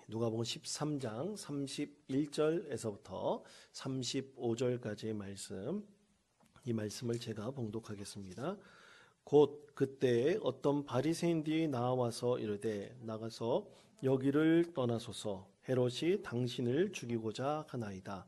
누가복음 13장 31절에서부터 35절까지의 말씀, 이 말씀을 제가 봉독하겠습니다. 곧 그때 어떤 바리새인들이 나와서 이르되 나가서 여기를 떠나소서 헤롯이 당신을 죽이고자 하나이다.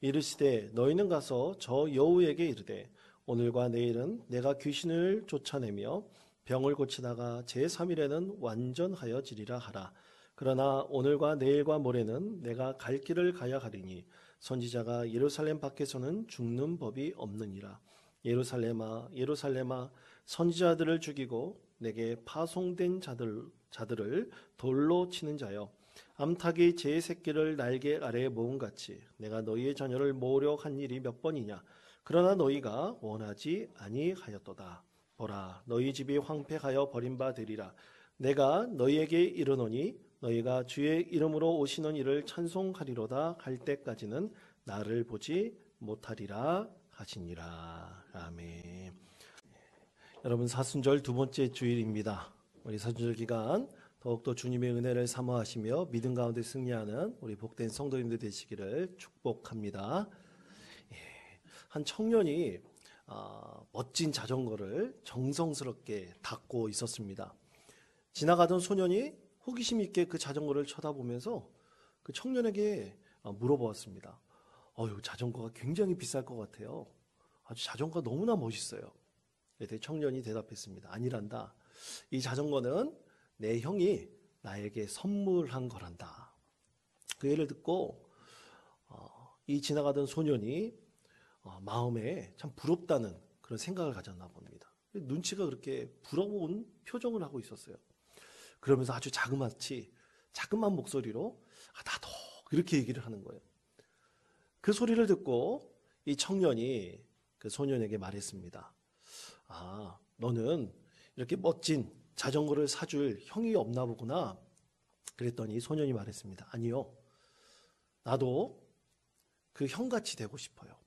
이르시되 너희는 가서 저 여우에게 이르되 오늘과 내일은 내가 귀신을 쫓아내며 병을 고치다가 제3일에는 완전하여지리라 하라. 그러나 오늘과 내일과 모레는 내가 갈 길을 가야 하리니 선지자가 예루살렘 밖에서는 죽는 법이 없느니라. 예루살렘아 예루살렘아 선지자들을 죽이고 내게 파송된 자들을 돌로 치는 자여, 암탉이 제 새끼를 날개 아래에 모음같이 내가 너희의 자녀를 모으려 한 일이 몇 번이냐. 그러나 너희가 원하지 아니하였도다. 보라, 너희 집이 황폐하여 버림바 되리라. 내가 너희에게 이르노니 너희가 주의 이름으로 오시는 이를 찬송하리로다 할 때까지는 나를 보지 못하리라 하시니라. 아멘. 여러분, 사순절 두 번째 주일입니다. 우리 사순절 기간 더욱더 주님의 은혜를 사모하시며 믿음 가운데 승리하는 우리 복된 성도님들 되시기를 축복합니다. 한 청년이 멋진 자전거를 정성스럽게 닦고 있었습니다. 지나가던 소년이 호기심 있게 그 자전거를 쳐다보면서 그 청년에게 물어보았습니다. 자전거가 굉장히 비쌀 것 같아요. 아주 자전거가 너무나 멋있어요. 청년이 대답했습니다. 아니란다. 이 자전거는 내 형이 나에게 선물한 거란다. 그 예를 듣고 이 지나가던 소년이 마음에 참 부럽다는 그런 생각을 가졌나 봅니다. 눈치가 그렇게 부러운 표정을 하고 있었어요. 그러면서 아주 자그마한 목소리로 나도, 이렇게 얘기를 하는 거예요. 그 소리를 듣고 이 청년이 그 소년에게 말했습니다. 너는 이렇게 멋진 자전거를 사줄 형이 없나 보구나. 그랬더니 소년이 말했습니다. 아니요, 나도 그 형같이 되고 싶어요.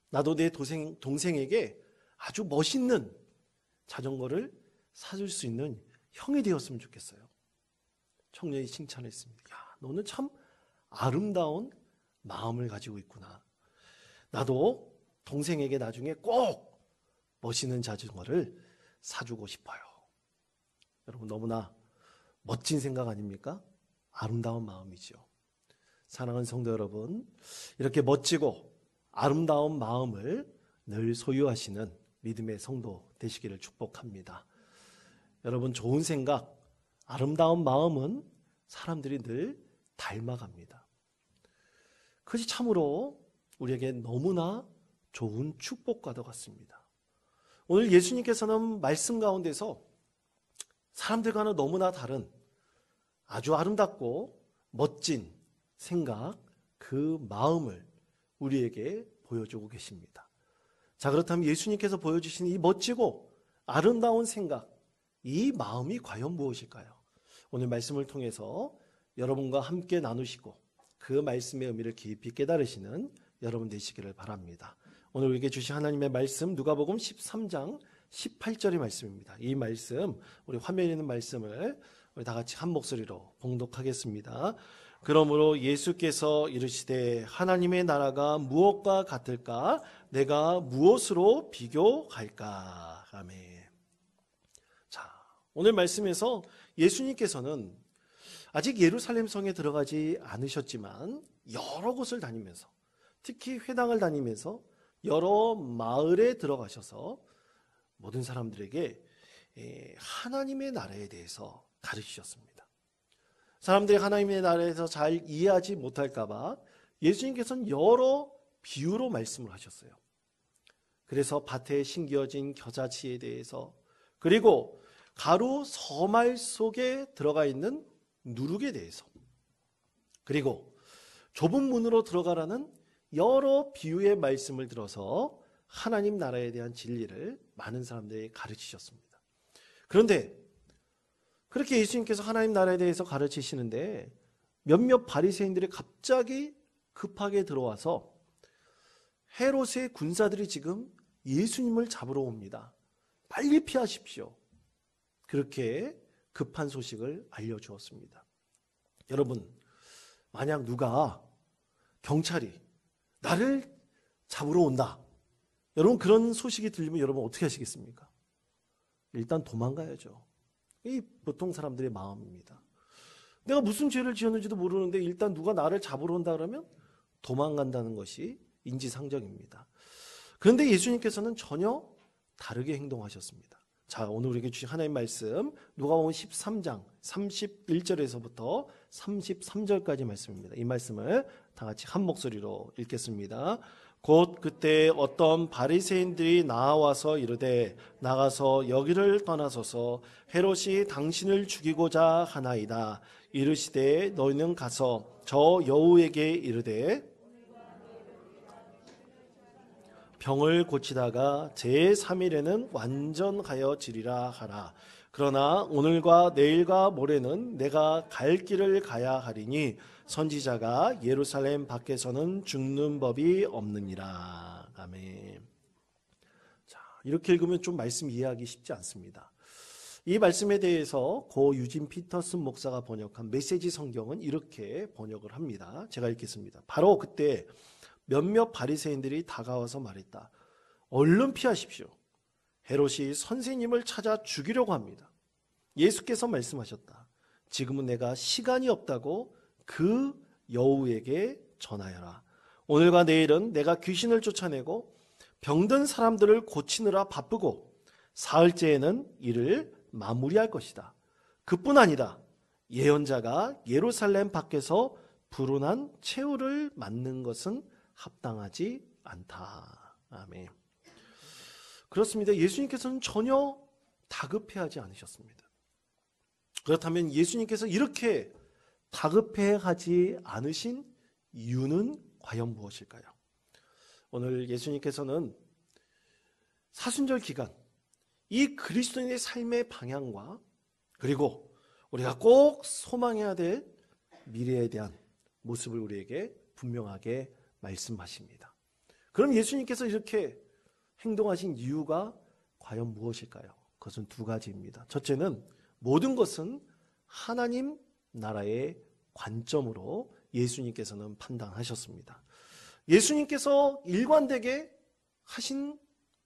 나도 내 동생에게 아주 멋있는 자전거를 사줄 수 있는 형이 되었으면 좋겠어요. 청년이 칭찬했습니다. 너는 참 아름다운 마음을 가지고 있구나. 나도 동생에게 나중에 꼭 멋있는 자전거를 사주고 싶어요. 여러분, 너무나 멋진 생각 아닙니까? 아름다운 마음이죠. 사랑하는 성도 여러분, 이렇게 멋지고 아름다운 마음을 늘 소유하시는 믿음의 성도 되시기를 축복합니다. 여러분, 좋은 생각, 아름다운 마음은 사람들이 늘 닮아갑니다. 그것이 참으로 우리에게 너무나 좋은 축복과도 같습니다. 오늘 예수님께서는 말씀 가운데서 사람들과는 너무나 다른 아주 아름답고 멋진 생각, 그 마음을 우리에게 보여주고 계십니다. 자, 그렇다면 예수님께서 보여주신 이 멋지고 아름다운 생각, 이 마음이 과연 무엇일까요? 오늘 말씀을 통해서 여러분과 함께 나누시고 그 말씀의 의미를 깊이 깨달으시는 여러분 되시기를 바랍니다. 오늘 우리에게 주신 하나님의 말씀, 누가복음 13장 18절의 말씀입니다. 이 말씀, 우리 화면에 있는 말씀을 우리 다 같이 한 목소리로 봉독하겠습니다. 그러므로 예수께서 이르시되 하나님의 나라가 무엇과 같을까? 내가 무엇으로 비교할까? 아멘. 자, 오늘 말씀에서 예수님께서는 아직 예루살렘 성에 들어가지 않으셨지만 여러 곳을 다니면서, 특히 회당을 다니면서 여러 마을에 들어가셔서 모든 사람들에게 하나님의 나라에 대해서 가르치셨습니다. 사람들이 하나님의 나라에서 잘 이해하지 못할까 봐 예수님께서는 여러 비유로 말씀을 하셨어요. 그래서 밭에 심겨진 겨자치에 대해서, 그리고 가루 서말 속에 들어가 있는 누룩에 대해서, 그리고 좁은 문으로 들어가라는 여러 비유의 말씀을 들어서 하나님 나라에 대한 진리를 많은 사람들이 가르치셨습니다. 그런데 그렇게 예수님께서 하나님 나라에 대해서 가르치시는데 몇몇 바리새인들이 갑자기 급하게 들어와서 헤롯의 군사들이 지금 예수님을 잡으러 옵니다. 빨리 피하십시오. 그렇게 급한 소식을 알려주었습니다. 여러분, 만약 누가 경찰이 나를 잡으러 온다, 여러분 그런 소식이 들리면 여러분 어떻게 하시겠습니까? 일단 도망가야죠. 이 보통 사람들의 마음입니다. 내가 무슨 죄를 지었는지도 모르는데 일단 누가 나를 잡으러 온다 그러면 도망간다는 것이 인지상정입니다. 그런데 예수님께서는 전혀 다르게 행동하셨습니다. 자, 오늘 우리에게 주신 하나님 말씀 누가복음 13장 31절에서부터 33절까지 말씀입니다. 이 말씀을 다 같이 한 목소리로 읽겠습니다. 곧 그때 어떤 바리새인들이 나와서 이르되 나가서 여기를 떠나소서 헤롯이 당신을 죽이고자 하나이다. 이르시되 너희는 가서 저 여우에게 이르되 병을 고치다가 제3일에는 완전하여지리라 하라. 그러나 오늘과 내일과 모레는 내가 갈 길을 가야 하리니 선지자가 예루살렘 밖에서는 죽는 법이 없느니라. 아멘. 자, 이렇게 읽으면 좀 말씀 이해하기 쉽지 않습니다. 이 말씀에 대해서 고 유진 피터슨 목사가 번역한 메시지 성경은 이렇게 번역을 합니다. 제가 읽겠습니다. 바로 그때 몇몇 바리새인들이 다가와서 말했다. 얼른 피하십시오. 헤롯이 선생님을 찾아 죽이려고 합니다. 예수께서 말씀하셨다. 지금은 내가 시간이 없다고 그 여우에게 전하여라. 오늘과 내일은 내가 귀신을 쫓아내고 병든 사람들을 고치느라 바쁘고 사흘째에는 이를 마무리할 것이다. 그뿐 아니다. 예언자가 예루살렘 밖에서 불운한 최후를 맞는 것은 합당하지 않다. 아멘. 그렇습니다. 예수님께서는 전혀 다급해하지 않으셨습니다. 그렇다면 예수님께서 이렇게 다급해하지 않으신 이유는 과연 무엇일까요? 오늘 예수님께서는 사순절 기간 이 그리스도인의 삶의 방향과 그리고 우리가 꼭 소망해야 될 미래에 대한 모습을 우리에게 분명하게 말씀하십니다. 그럼 예수님께서 이렇게 행동하신 이유가 과연 무엇일까요? 그것은 두 가지입니다. 첫째는 모든 것은 하나님 나라의 관점으로 예수님께서는 판단하셨습니다. 예수님께서 일관되게 하신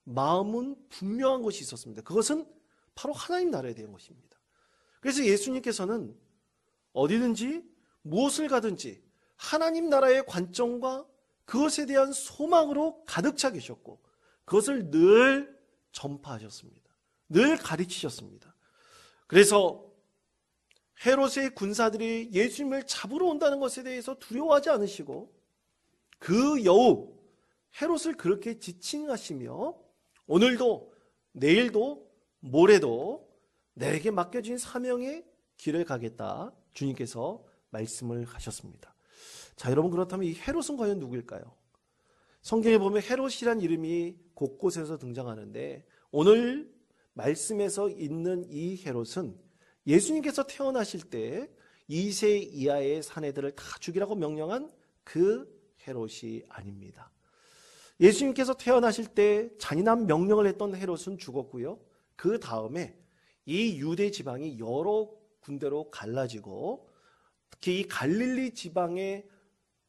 마음은 분명한 것이 있었습니다. 그것은 바로 하나님 나라에 대한 것입니다. 그래서 예수님께서는 어디든지 무엇을 가든지 하나님 나라의 관점과 그것에 대한 소망으로 가득 차 계셨고 그것을 늘 전파하셨습니다. 늘 가르치셨습니다. 그래서 헤롯의 군사들이 예수님을 잡으러 온다는 것에 대해서 두려워하지 않으시고 그 여우 헤롯을 그렇게 지칭하시며 오늘도 내일도 모레도 내게 맡겨진 사명의 길을 가겠다 주님께서 말씀을 하셨습니다. 자, 여러분 그렇다면 이 헤롯은 과연 누구일까요? 성경에 보면 헤롯이란 이름이 곳곳에서 등장하는데 오늘 말씀에서 있는 이 헤롯은 예수님께서 태어나실 때 2세 이하의 사내들을 다 죽이라고 명령한 그 헤롯이 아닙니다. 예수님께서 태어나실 때 잔인한 명령을 했던 헤롯은 죽었고요. 그 다음에 이 유대 지방이 여러 군데로 갈라지고 특히 이 갈릴리 지방의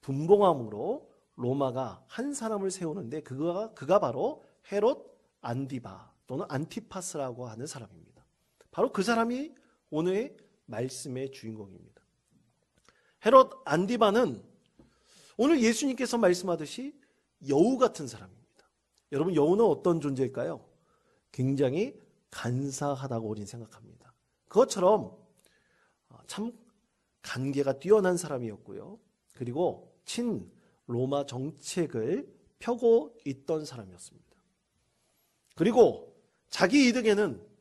분봉함으로 로마가 한 사람을 세우는데 그가 바로 헤롯 안디바 또는 안티파스라고 하는 사람입니다. 바로 그 사람이 오늘의 말씀의 주인공입니다. 헤롯 안디바는 오늘 예수님께서 말씀하듯이 여우 같은 사람입니다. 여러분 여우는 어떤 존재일까요? 굉장히 간사하다고 우리는 생각합니다. 그것처럼 참 간계가 뛰어난 사람이었고요. 그리고 친 로마 정책을 펴고 있던 사람이었습니다. 그리고 자기 이득에는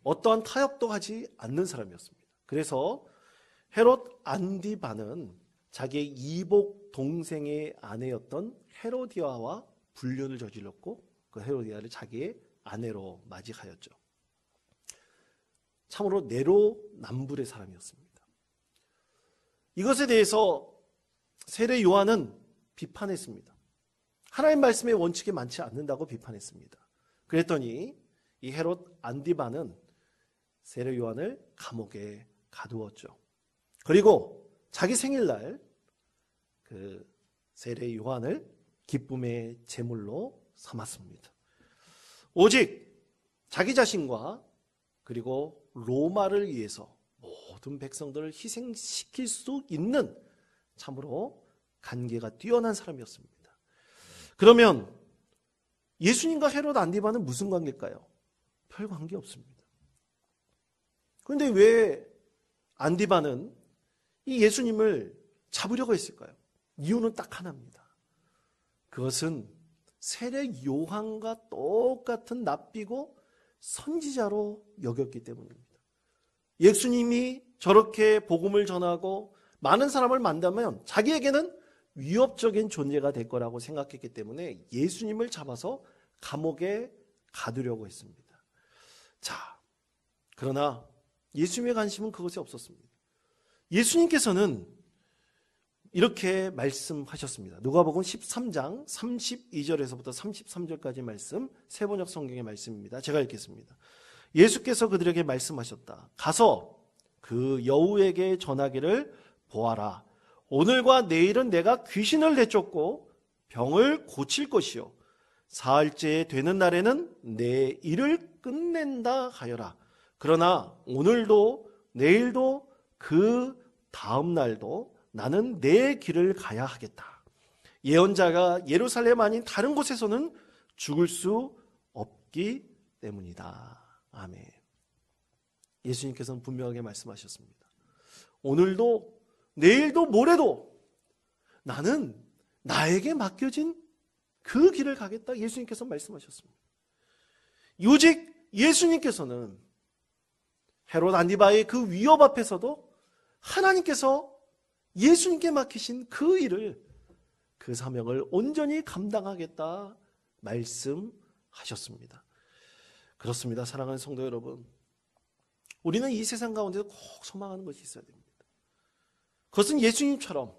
어떠한 타협도 하지 않는 사람이었습니다. 그래서 헤롯 안디바는 자기의 이복 동생의 아내였던 헤로디아와 불륜을 저질렀고 그 헤로디아를 자기의 아내로 맞이하였죠. 참으로 내로남불의 사람이었습니다. 이것에 대해서 세례 요한은 비판했습니다. 하나님 말씀의 원칙에 많지 않는다고 비판했습니다. 그랬더니 이 헤롯 안디바는 세례 요한을 감옥에 가두었죠. 그리고 자기 생일날 그 세례 요한을 기쁨의 제물로 삼았습니다. 오직 자기 자신과 그리고 로마를 위해서 모든 백성들을 희생시킬 수 있는 참으로 간계가 뛰어난 사람이었습니다. 그러면 예수님과 헤롯 안디바는 무슨 관계일까요? 별 관계 없습니다. 그런데 왜 안디바는 이 예수님을 잡으려고 했을까요? 이유는 딱 하나입니다. 그것은 세례 요한과 똑같은 낯비고 선지자로 여겼기 때문입니다. 예수님이 저렇게 복음을 전하고 많은 사람을 만나면 자기에게는 위협적인 존재가 될 거라고 생각했기 때문에 예수님을 잡아서 감옥에 가두려고 했습니다. 자, 그러나 예수님의 관심은 그것이 없었습니다. 예수님께서는 이렇게 말씀하셨습니다. 누가복음 13장 32절에서부터 33절까지 말씀, 세번역 성경의 말씀입니다. 제가 읽겠습니다. 예수께서 그들에게 말씀하셨다. 가서 그 여우에게 전하기를 보아라. 오늘과 내일은 내가 귀신을 내쫓고 병을 고칠 것이요 사흘째 되는 날에는 내 일을 끝낸다 하여라. 그러나 오늘도 내일도 그 다음 날도 나는 내 길을 가야 하겠다. 예언자가 예루살렘 아닌 다른 곳에서는 죽을 수 없기 때문이다. 아멘. 예수님께서는 분명하게 말씀하셨습니다. 오늘도 내일도 모레도 나는 나에게 맡겨진 그 길을 가겠다. 예수님께서 말씀하셨습니다. 오직 예수님께서는 헤롯 안디바의 그 위협 앞에서도 하나님께서 예수님께 맡기신 그 일을, 그 사명을 온전히 감당하겠다 말씀하셨습니다. 그렇습니다. 사랑하는 성도 여러분, 우리는 이 세상 가운데서 꼭 소망하는 것이 있어야 됩니다. 그것은 예수님처럼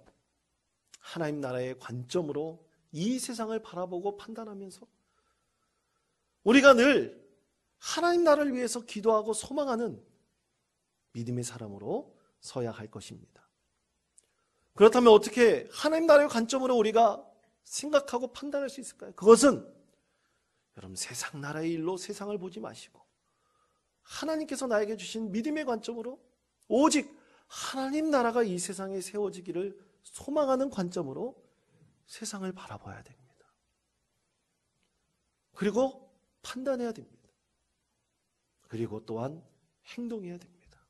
하나님 나라의 관점으로 이 세상을 바라보고 판단하면서 우리가 늘 하나님 나라를 위해서 기도하고 소망하는 믿음의 사람으로 서야 할 것입니다. 그렇다면 어떻게 하나님 나라의 관점으로 우리가 생각하고 판단할 수 있을까요? 그것은 여러분 세상 나라의 일로 세상을 보지 마시고 하나님께서 나에게 주신 믿음의 관점으로 오직 하나님 나라가 이 세상에 세워지기를 소망하는 관점으로 세상을 바라봐야 됩니다. 그리고 판단해야 됩니다. 그리고 또한 행동해야 됩니다.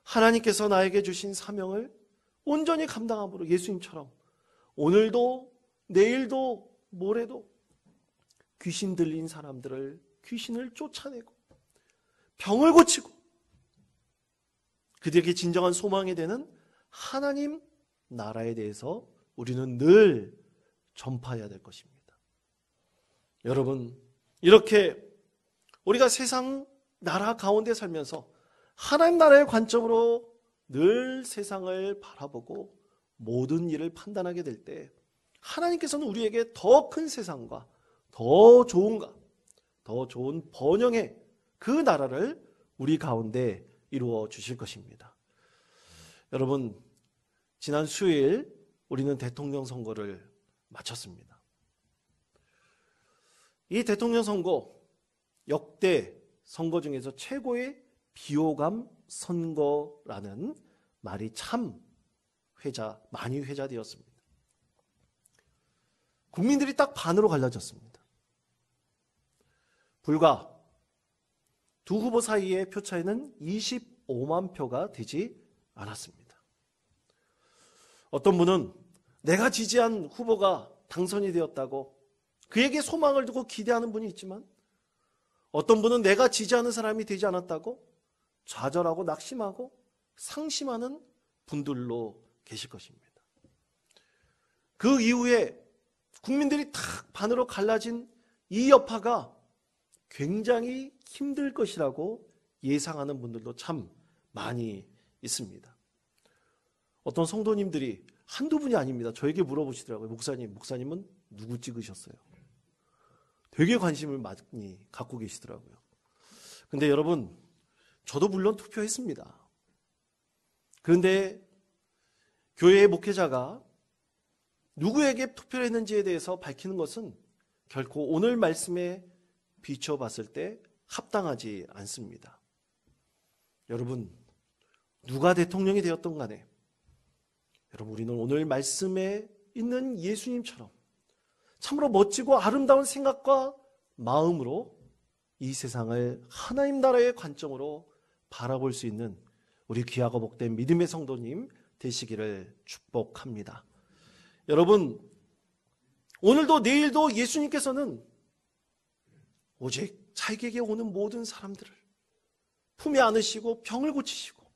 하나님께서 나에게 주신 사명을 온전히 감당함으로 예수님처럼 오늘도 내일도 모레도 귀신 들린 사람들을 귀신을 쫓아내고 병을 고치고 그들에게 진정한 소망이 되는 하나님 나라에 대해서 우리는 늘 전파해야 될 것입니다. 여러분, 이렇게 우리가 세상 나라 가운데 살면서 하나님 나라의 관점으로 늘 세상을 바라보고 모든 일을 판단하게 될 때 하나님께서는 우리에게 더 큰 세상과 더 좋은가, 더 좋은 번영의 그 나라를 우리 가운데 이루어 주실 것입니다. 여러분, 지난 수요일 우리는 대통령 선거를 마쳤습니다. 이 대통령 선거 역대 선거 중에서 최고의 비호감 선거라는 말이 참 많이 회자되었습니다. 국민들이 딱 반으로 갈라졌습니다. 불과 두 후보 사이의 표 차이는 25만 표가 되지 않았습니다. 어떤 분은 내가 지지한 후보가 당선이 되었다고 그에게 소망을 두고 기대하는 분이 있지만 어떤 분은 내가 지지하는 사람이 되지 않았다고 좌절하고 낙심하고 상심하는 분들로 계실 것입니다. 그 이후에 국민들이 탁 반으로 갈라진 이 여파가 굉장히 힘들 것이라고 예상하는 분들도 참 많이 있습니다. 어떤 성도님들이 한두 분이 아닙니다. 저에게 물어보시더라고요. 목사님은 누구 찍으셨어요? 되게 관심을 많이 갖고 계시더라고요. 근데 여러분, 저도 물론 투표했습니다. 그런데 교회의 목회자가 누구에게 투표를 했는지에 대해서 밝히는 것은 결코 오늘 말씀에 비춰봤을 때 합당하지 않습니다. 여러분, 누가 대통령이 되었던 간에 여러분, 우리는 오늘 말씀에 있는 예수님처럼 참으로 멋지고 아름다운 생각과 마음으로 이 세상을 하나님 나라의 관점으로 바라볼 수 있는 우리 귀하고 복된 믿음의 성도님 되시기를 축복합니다. 여러분, 오늘도 내일도 예수님께서는 오직 자기에게 오는 모든 사람들을 품에 안으시고 병을 고치시고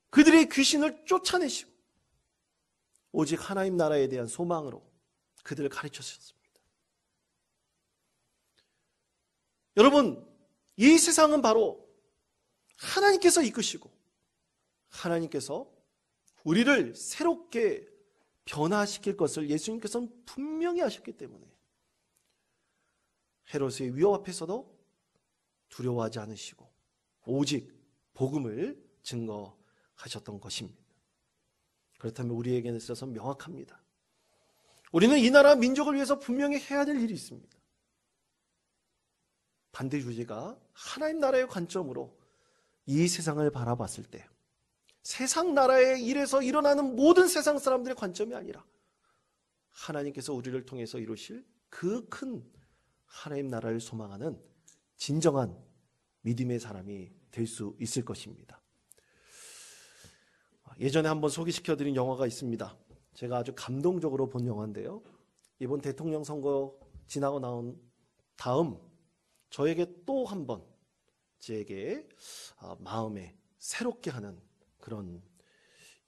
그들의 귀신을 쫓아내시고 오직 하나님 나라에 대한 소망으로 그들을 가르치셨습니다. 여러분, 이 세상은 바로 하나님께서 이끄시고 하나님께서 우리를 새롭게 변화시킬 것을 예수님께서는 분명히 하셨기 때문에 헤롯의 위협 앞에서도 두려워하지 않으시고 오직 복음을 증거하셨던 것입니다. 그렇다면 우리에게는 있어서 명확합니다. 우리는 이 나라 민족을 위해서 분명히 해야 될 일이 있습니다. 반대 주제가 하나님 나라의 관점으로 이 세상을 바라봤을 때 세상 나라의 일에서 일어나는 모든 세상 사람들의 관점이 아니라 하나님께서 우리를 통해서 이루실 그 큰 하나님 나라를 소망하는 진정한 믿음의 사람이 될 수 있을 것입니다. 예전에 한번 소개시켜드린 영화가 있습니다. 제가 아주 감동적으로 본 영화인데요. 이번 대통령 선거 지나고 나온 다음 저에게 또 한 번 제게 마음에 새롭게 하는 그런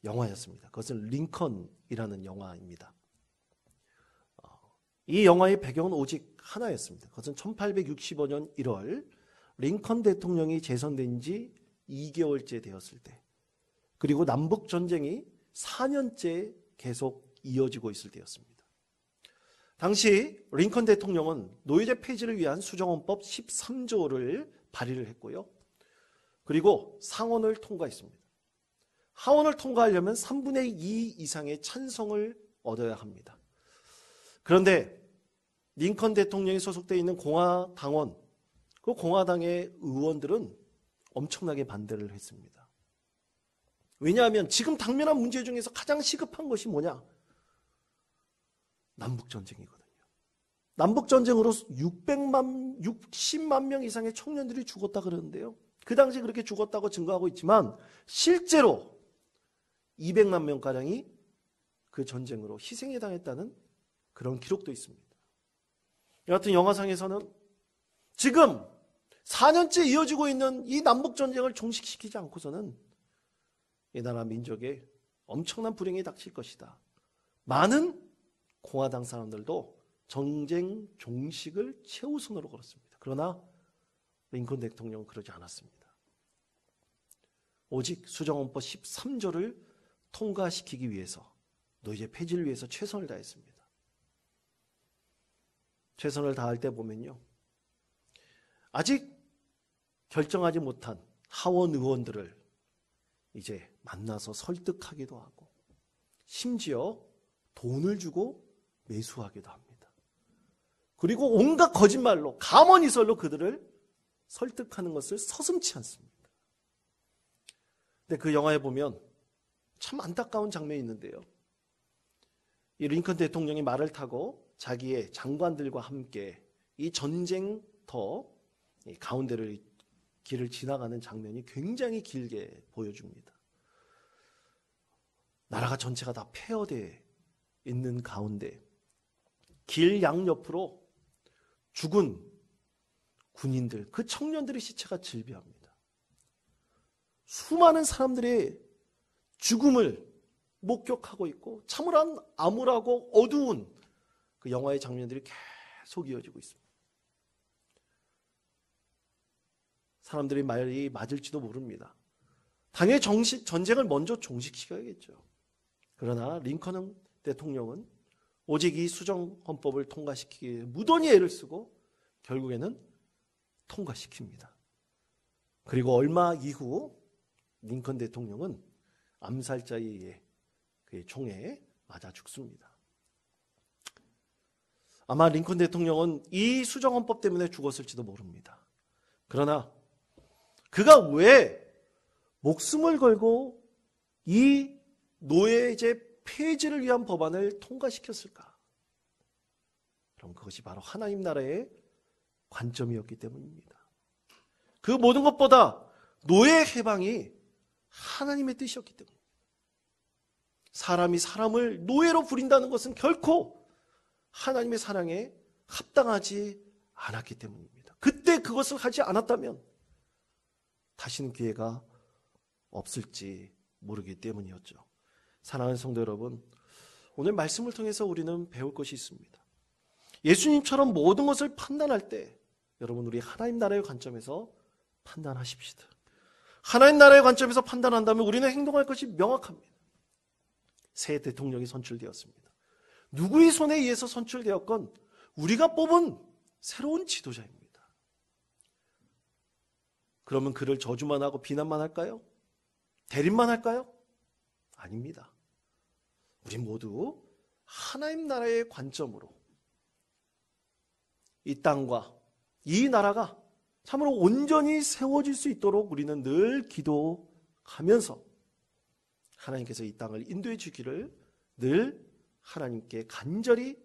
영화였습니다. 그것은 링컨이라는 영화입니다. 이 영화의 배경은 오직 하나였습니다. 그것은 1865년 1월 링컨 대통령이 재선된 지 2개월째 되었을 때, 그리고 남북전쟁이 4년째 계속 이어지고 있을 때였습니다. 당시 링컨 대통령은 노예제 폐지를 위한 수정헌법 13조를 발의를 했고요. 그리고 상원을 통과했습니다. 하원을 통과하려면 3분의 2 이상의 찬성을 얻어야 합니다. 그런데 링컨 대통령이 소속되어 있는 공화당원, 그 공화당의 의원들은 엄청나게 반대를 했습니다. 왜냐하면 지금 당면한 문제 중에서 가장 시급한 것이 뭐냐? 남북전쟁이거든요. 남북전쟁으로 60만 명 이상의 청년들이 죽었다 그러는데요. 그 당시 그렇게 죽었다고 증거하고 있지만 실제로 200만 명가량이 그 전쟁으로 희생에 당했다는 그런 기록도 있습니다. 여하튼 영화상에서는 지금 4년째 이어지고 있는 이 남북전쟁을 종식시키지 않고서는 이 나라 민족에 엄청난 불행이 닥칠 것이다. 많은 공화당 사람들도 전쟁 종식을 최우선으로 걸었습니다. 그러나 링컨 대통령은 그러지 않았습니다. 오직 수정헌법 13조를 통과시키기 위해서, 노예제 폐지를 위해서 최선을 다했습니다. 최선을 다할 때 보면요, 아직 결정하지 못한 하원 의원들을 이제 만나서 설득하기도 하고 심지어 돈을 주고 매수하기도 합니다. 그리고 온갖 거짓말로, 가먼이설로 그들을 설득하는 것을 서슴지 않습니다. 근데 그 영화에 보면 참 안타까운 장면이 있는데요. 이 링컨 대통령이 말을 타고 자기의 장관들과 함께 이 전쟁터 가운데를 길을 지나가는 장면이 굉장히 길게 보여줍니다. 나라가 전체가 다 폐허되어 있는 가운데 길 양옆으로 죽은 군인들, 그 청년들의 시체가 즐비합니다. 수많은 사람들의 죽음을 목격하고 있고 참으로 암울하고 어두운 그 영화의 장면들이 계속 이어지고 있습니다. 사람들이 말이 맞을지도 모릅니다. 당연히 전쟁을 먼저 종식시켜야겠죠. 그러나 링컨 대통령은 오직 이 수정헌법을 통과시키기 위해 무던히 애를 쓰고 결국에는 통과시킵니다. 그리고 얼마 이후 링컨 대통령은 암살자에 의해 그의 총에 맞아 죽습니다. 아마 링컨 대통령은 이 수정헌법 때문에 죽었을지도 모릅니다. 그러나 그가 왜 목숨을 걸고 이 노예제 폐지를 위한 법안을 통과시켰을까? 그럼 그것이 바로 하나님 나라의 관점이었기 때문입니다. 그 모든 것보다 노예 해방이 하나님의 뜻이었기 때문입니다. 사람이 사람을 노예로 부린다는 것은 결코 하나님의 사랑에 합당하지 않았기 때문입니다. 그때 그것을 하지 않았다면 다시는 기회가 없을지 모르기 때문이었죠. 사랑하는 성도 여러분, 오늘 말씀을 통해서 우리는 배울 것이 있습니다. 예수님처럼 모든 것을 판단할 때 여러분, 우리 하나님 나라의 관점에서 판단하십시다. 하나님 나라의 관점에서 판단한다면 우리는 행동할 것이 명확합니다. 새 대통령이 선출되었습니다. 누구의 손에 의해서 선출되었건 우리가 뽑은 새로운 지도자입니다. 그러면 그를 저주만 하고 비난만 할까요? 대립만 할까요? 아닙니다. 우리 모두 하나님 나라의 관점으로 이 땅과 이 나라가 참으로 온전히 세워질 수 있도록 우리는 늘 기도하면서 하나님께서 이 땅을 인도해 주기를 늘 하나님께 간절히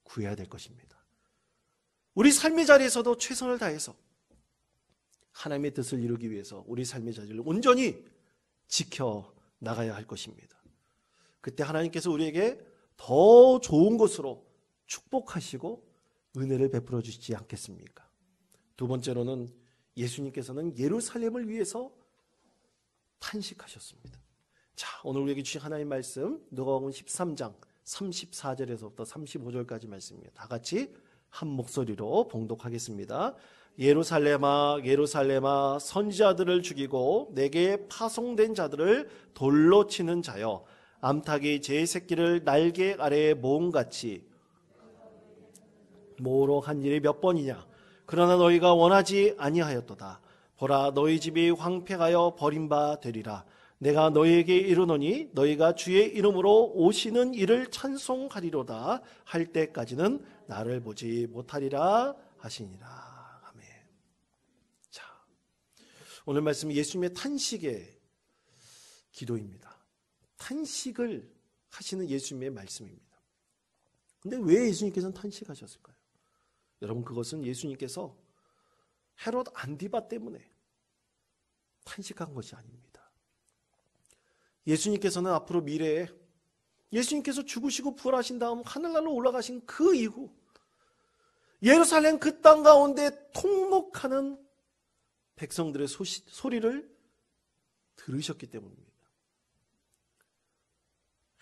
구해야 될 것입니다. 우리 삶의 자리에서도 최선을 다해서 하나님의 뜻을 이루기 위해서 우리 삶의 자리를 온전히 지켜나가야 할 것입니다. 그때 하나님께서 우리에게 더 좋은 것으로 축복하시고 은혜를 베풀어 주시지 않겠습니까? 두 번째로는 예수님께서는 예루살렘을 위해서 탄식하셨습니다. 자, 오늘 우리에게 주신 하나님 말씀 누가복음 13장 34절에서부터 35절까지 말씀입니다. 다 같이 한 목소리로 봉독하겠습니다. 예루살렘아 예루살렘아 선지자들을 죽이고 내게 파송된 자들을 돌로 치는 자여, 암탉이 제 새끼를 날개 아래에 모음같이 모으러 한 일이 몇 번이냐. 그러나 너희가 원하지 아니하였도다. 보라, 너희 집이 황폐하여 버림바 되리라. 내가 너희에게 이르노니 너희가 주의 이름으로 오시는 이를 찬송하리로다 할 때까지는 나를 보지 못하리라 하시니라. 아멘. 자, 오늘 말씀은 예수님의 탄식의 기도입니다. 탄식을 하시는 예수님의 말씀입니다. 근데 왜 예수님께서는 탄식하셨을까요? 여러분, 그것은 예수님께서 헤롯 안디바 때문에 탄식한 것이 아닙니다. 예수님께서는 앞으로 미래에 예수님께서 죽으시고 부활하신 다음 하늘나라로 올라가신 그 이후 예루살렘 그 땅 가운데 통곡하는 백성들의 소리를 들으셨기 때문입니다.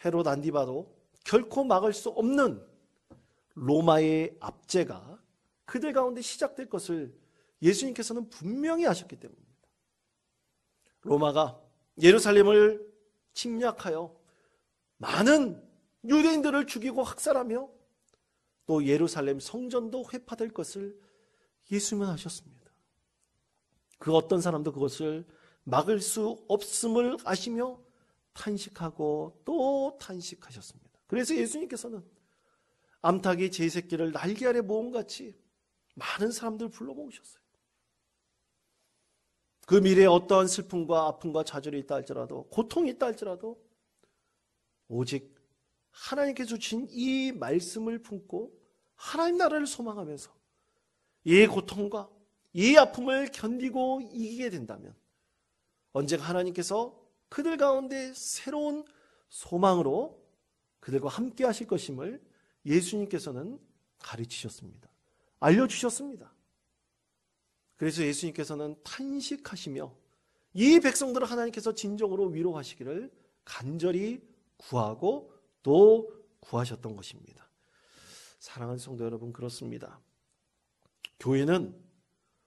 헤롯 안디바도 결코 막을 수 없는 로마의 압제가 그들 가운데 시작될 것을 예수님께서는 분명히 아셨기 때문입니다. 로마가 예루살렘을 침략하여 많은 유대인들을 죽이고 학살하며 또 예루살렘 성전도 회파될 것을 예수님은 아셨습니다. 그 어떤 사람도 그것을 막을 수 없음을 아시며 탄식하고 또 탄식하셨습니다. 그래서 예수님께서는 암탉이 제 새끼를 날개 아래 모음같이 많은 사람들을 불러 모으셨어요. 그 미래에 어떠한 슬픔과 아픔과 좌절이 있다 할지라도, 고통이 있다 할지라도 오직 하나님께서 주신 이 말씀을 품고 하나님 나라를 소망하면서 이 고통과 이 아픔을 견디고 이기게 된다면 언젠가 하나님께서 그들 가운데 새로운 소망으로 그들과 함께 하실 것임을 예수님께서는 가르치셨습니다. 알려주셨습니다. 그래서 예수님께서는 탄식하시며 이 백성들을 하나님께서 진정으로 위로하시기를 간절히 구하고 또 구하셨던 것입니다. 사랑하는 성도 여러분, 그렇습니다. 교회는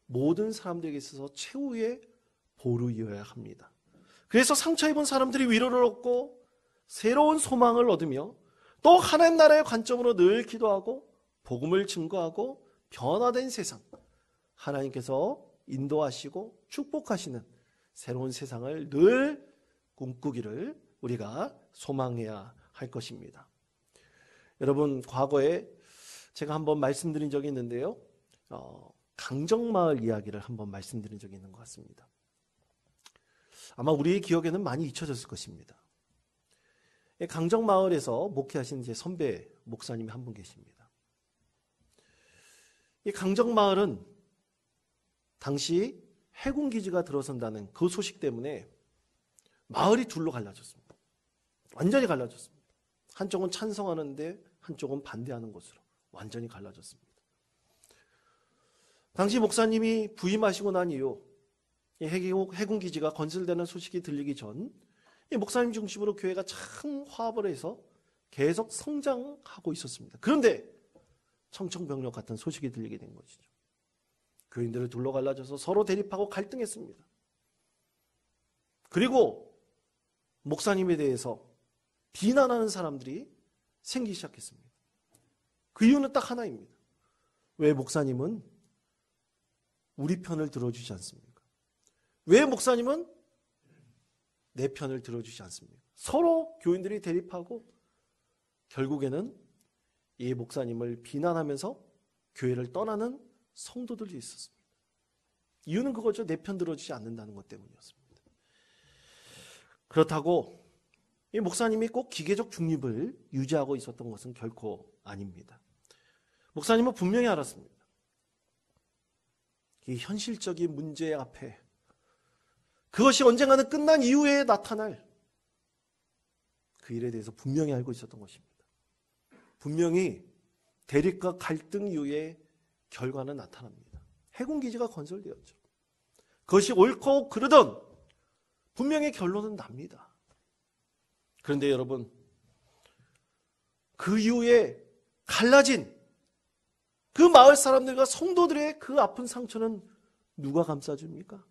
모든 사람들에게 있어서 최후의 보루이어야 합니다. 그래서 상처 입은 사람들이 위로를 얻고 새로운 소망을 얻으며 또 하나님 나라의 관점으로 늘 기도하고 복음을 증거하고 변화된 세상, 하나님께서 인도하시고 축복하시는 새로운 세상을 늘 꿈꾸기를 우리가 소망해야 할 것입니다. 여러분, 과거에 제가 한번 말씀드린 적이 있는데요. 강정마을 이야기를 한번 말씀드린 적이 있는 것 같습니다. 아마 우리의 기억에는 많이 잊혀졌을 것입니다. 강정마을에서 목회하신 제 선배 목사님이 한 분 계십니다. 이 강정마을은 당시 해군기지가 들어선다는 그 소식 때문에 마을이 둘로 갈라졌습니다. 완전히 갈라졌습니다. 한쪽은 찬성하는데 한쪽은 반대하는 것으로 완전히 갈라졌습니다. 당시 목사님이 부임하시고 난 이후 해군기지가 건설되는 소식이 들리기 전 이 목사님 중심으로 교회가 참 화합을 해서 계속 성장하고 있었습니다. 그런데 청천벽력 같은 소식이 들리게 된 것이죠. 교인들을 둘러 갈라져서 서로 대립하고 갈등했습니다. 그리고 목사님에 대해서 비난하는 사람들이 생기기 시작했습니다. 그 이유는 딱 하나입니다. 왜 목사님은 우리 편을 들어주지 않습니까? 왜 목사님은 내 편을 들어주지 않습니까? 서로 교인들이 대립하고 결국에는 이 목사님을 비난하면서 교회를 떠나는 성도들이 있었습니다. 이유는 그거죠. 내 편 들어주지 않는다는 것 때문이었습니다. 그렇다고 이 목사님이 꼭 기계적 중립을 유지하고 있었던 것은 결코 아닙니다. 목사님은 분명히 알았습니다. 이 현실적인 문제 앞에 그것이 언젠가는 끝난 이후에 나타날 그 일에 대해서 분명히 알고 있었던 것입니다. 분명히 대립과 갈등 이후에 결과는 나타납니다. 해군기지가 건설되었죠. 그것이 옳고 그르던 분명히 결론은 납니다. 그런데 여러분, 그 이후에 갈라진 그 마을 사람들과 성도들의 그 아픈 상처는 누가 감싸줍니까?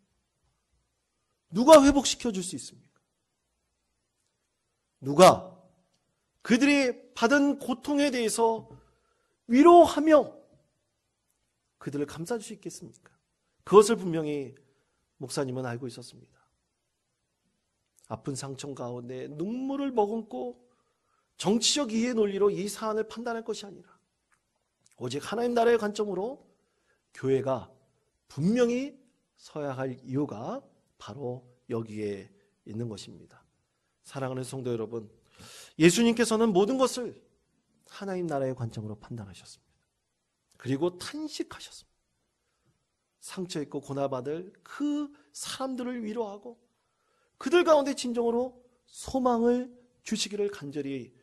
누가 회복시켜 줄 수 있습니까? 누가 그들이 받은 고통에 대해서 위로하며 그들을 감싸줄 수 있겠습니까? 그것을 분명히 목사님은 알고 있었습니다. 아픈 상처 가운데 눈물을 머금고 정치적 이해 논리로 이 사안을 판단할 것이 아니라 오직 하나님 나라의 관점으로 교회가 분명히 서야 할 이유가 바로 여기에 있는 것입니다. 사랑하는 성도 여러분, 예수님께서는 모든 것을 하나님 나라의 관점으로 판단하셨습니다. 그리고 탄식하셨습니다. 상처 있고 고난받을 그 사람들을 위로하고 그들 가운데 진정으로 소망을 주시기를 간절히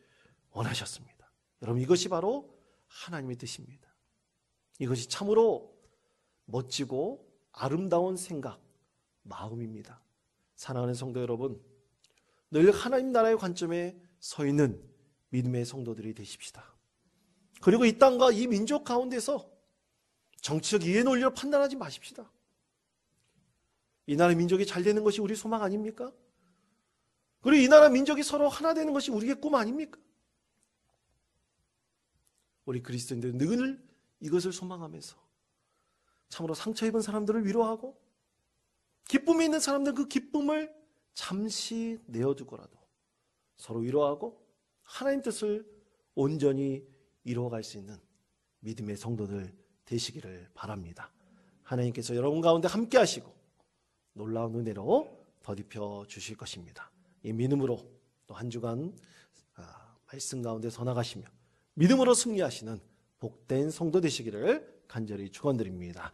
원하셨습니다. 여러분, 이것이 바로 하나님의 뜻입니다. 이것이 참으로 멋지고 아름다운 생각, 마음입니다. 사랑하는 성도 여러분, 늘 하나님 나라의 관점에 서 있는 믿음의 성도들이 되십시다. 그리고 이 땅과 이 민족 가운데서 정치적 이해 논리로 판단하지 마십시다. 이 나라 민족이 잘 되는 것이 우리 소망 아닙니까? 그리고 이 나라 민족이 서로 하나 되는 것이 우리의 꿈 아닙니까? 우리 그리스도인들은 늘 이것을 소망하면서 참으로 상처 입은 사람들을 위로하고 기쁨이 있는 사람들은 그 기쁨을 잠시 내어두고라도 서로 위로하고 하나님 뜻을 온전히 이루어갈 수 있는 믿음의 성도들 되시기를 바랍니다. 하나님께서 여러분 가운데 함께 하시고 놀라운 은혜로 더딥혀 주실 것입니다. 이 믿음으로 또 한 주간 말씀 가운데 서나가시며 믿음으로 승리하시는 복된 성도 되시기를 간절히 축원드립니다.